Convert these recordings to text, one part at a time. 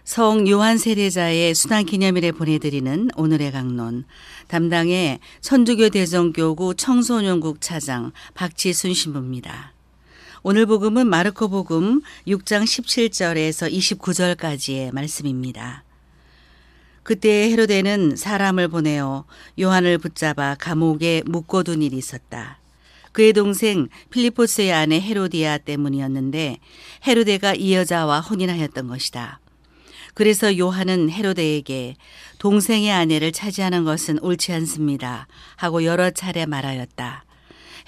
성 요한 세례자의 순환기념일에 보내드리는 오늘의 강론, 담당의 천주교 대전교구 청소년국 차장 박지순 신부입니다. 오늘 복음은 마르코 복음 6장 17절에서 29절까지의 말씀입니다. 그때 헤로데는 사람을 보내어 요한을 붙잡아 감옥에 묶어둔 일이 있었다. 그의 동생 필리포스의 아내 헤로디아 때문이었는데 헤로데가 이 여자와 혼인하였던 것이다. 그래서 요한은 헤로데에게 동생의 아내를 차지하는 것은 옳지 않습니다 하고 여러 차례 말하였다.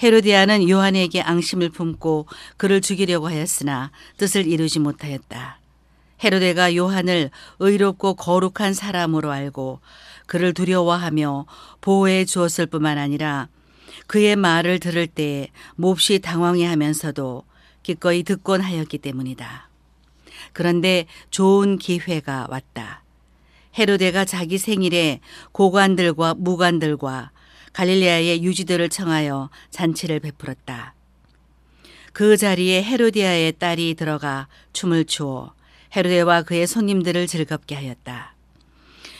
헤로디아는 요한에게 앙심을 품고 그를 죽이려고 하였으나 뜻을 이루지 못하였다. 헤로데가 요한을 의롭고 거룩한 사람으로 알고 그를 두려워하며 보호해 주었을 뿐만 아니라 그의 말을 들을 때 몹시 당황해하면서도 기꺼이 듣곤 하였기 때문이다. 그런데 좋은 기회가 왔다. 헤로데가 자기 생일에 고관들과 무관들과 갈릴레아의 유지들을 청하여 잔치를 베풀었다. 그 자리에 헤로디아의 딸이 들어가 춤을 추어 헤로데와 그의 손님들을 즐겁게 하였다.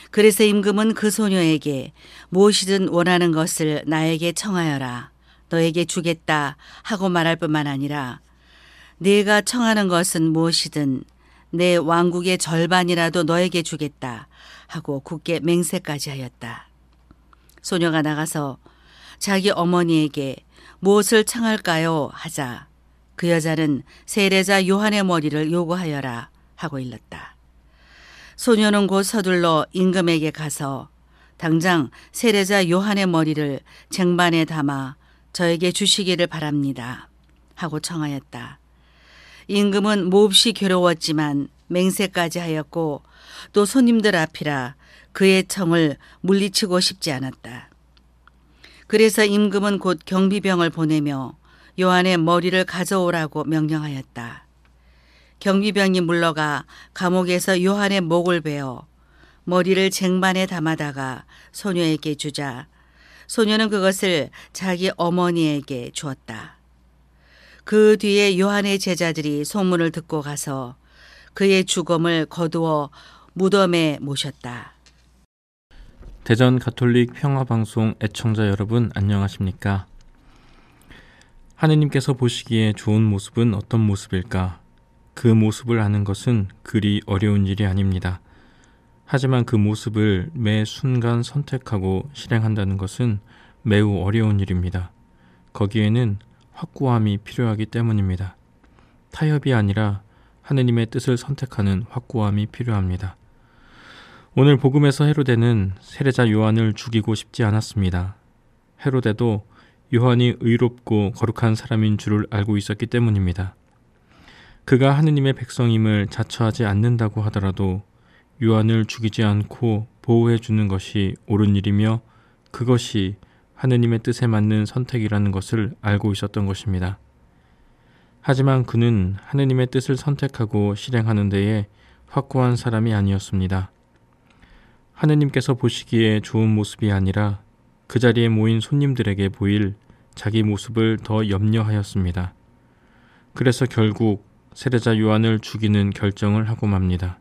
그래서 임금은 그 소녀에게 무엇이든 원하는 것을 나에게 청하여라. 너에게 주겠다 하고 말할 뿐만 아니라 네가 청하는 것은 무엇이든 내 왕국의 절반이라도 너에게 주겠다 하고 굳게 맹세까지 하였다. 소녀가 나가서 자기 어머니에게 무엇을 청할까요 하자 그 여자는 세례자 요한의 머리를 요구하여라 하고 일렀다. 소녀는 곧 서둘러 임금에게 가서 당장 세례자 요한의 머리를 쟁반에 담아 저에게 주시기를 바랍니다 하고 청하였다. 임금은 몹시 괴로웠지만 맹세까지 하였고 또 손님들 앞이라 그의 청을 물리치고 싶지 않았다. 그래서 임금은 곧 경비병을 보내며 요한의 머리를 가져오라고 명령하였다. 경비병이 물러가 감옥에서 요한의 목을 베어 머리를 쟁반에 담아다가 소녀에게 주자 소녀는 그것을 자기 어머니에게 주었다. 그 뒤에 요한의 제자들이 소문을 듣고 가서 그의 죽음을 거두어 무덤에 모셨다. 대전 가톨릭 평화방송 애청자 여러분 안녕하십니까? 하느님께서 보시기에 좋은 모습은 어떤 모습일까? 그 모습을 아는 것은 그리 어려운 일이 아닙니다. 하지만 그 모습을 매 순간 선택하고 실행한다는 것은 매우 어려운 일입니다. 거기에는 확고함이 필요하기 때문입니다. 타협이 아니라 하느님의 뜻을 선택하는 확고함이 필요합니다. 오늘 복음에서 헤로데는 세례자 요한을 죽이고 싶지 않았습니다. 헤로데도 요한이 의롭고 거룩한 사람인 줄을 알고 있었기 때문입니다. 그가 하느님의 백성임을 자처하지 않는다고 하더라도 요한을 죽이지 않고 보호해 주는 것이 옳은 일이며 그것이 하느님의 뜻에 맞는 선택이라는 것을 알고 있었던 것입니다. 하지만 그는 하느님의 뜻을 선택하고 실행하는 데에 확고한 사람이 아니었습니다. 하느님께서 보시기에 좋은 모습이 아니라 그 자리에 모인 손님들에게 보일 자기 모습을 더 염려하였습니다. 그래서 결국 세례자 요한을 죽이는 결정을 하고 맙니다.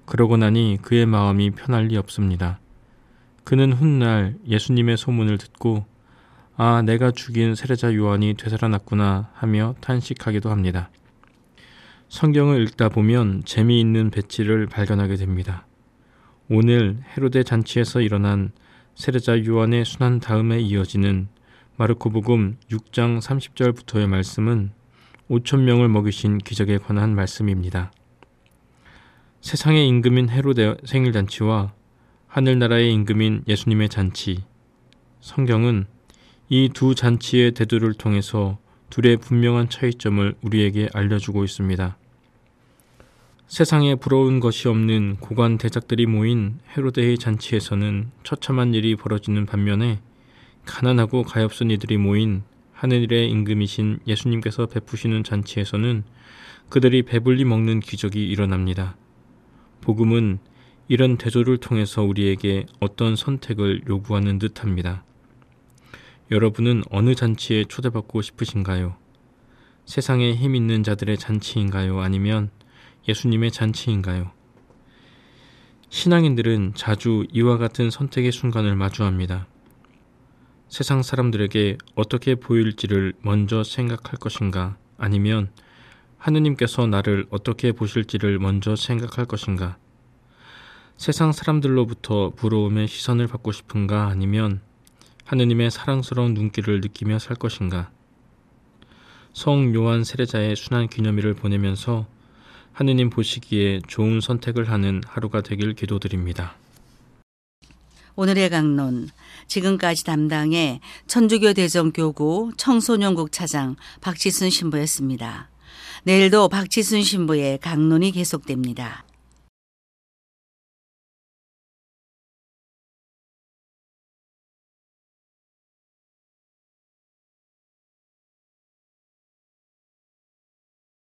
그러고 나니 그의 마음이 편할 리 없습니다. 그는 훗날 예수님의 소문을 듣고 아, 내가 죽인 세례자 요한이 되살아났구나 하며 탄식하기도 합니다. 성경을 읽다 보면 재미있는 배치를 발견하게 됩니다. 오늘 헤로데 잔치에서 일어난 세례자 요한의 순환 다음에 이어지는 마르코복음 6장 30절부터의 말씀은 5,000명을 먹이신 기적에 관한 말씀입니다. 세상의 임금인 헤로데 생일잔치와 하늘나라의 임금인 예수님의 잔치, 성경은 이 두 잔치의 대조를 통해서 둘의 분명한 차이점을 우리에게 알려주고 있습니다. 세상에 부러운 것이 없는 고관 대작들이 모인 헤로데의 잔치에서는 처참한 일이 벌어지는 반면에 가난하고 가엾은 이들이 모인 하늘의 임금이신 예수님께서 베푸시는 잔치에서는 그들이 배불리 먹는 기적이 일어납니다. 복음은 이런 대조를 통해서 우리에게 어떤 선택을 요구하는 듯합니다. 여러분은 어느 잔치에 초대받고 싶으신가요? 세상에 힘 있는 자들의 잔치인가요? 아니면 예수님의 잔치인가요? 신앙인들은 자주 이와 같은 선택의 순간을 마주합니다. 세상 사람들에게 어떻게 보일지를 먼저 생각할 것인가, 아니면 하느님께서 나를 어떻게 보실지를 먼저 생각할 것인가, 세상 사람들로부터 부러움의 시선을 받고 싶은가, 아니면 하느님의 사랑스러운 눈길을 느끼며 살 것인가. 성 요한 세례자의 순환 기념일을 보내면서 하느님 보시기에 좋은 선택을 하는 하루가 되길 기도드립니다. 오늘의 강론, 지금까지 담당의 천주교 대전교구 청소년국 차장 박지순 신부였습니다. 내일도 박지순 신부의 강론이 계속됩니다.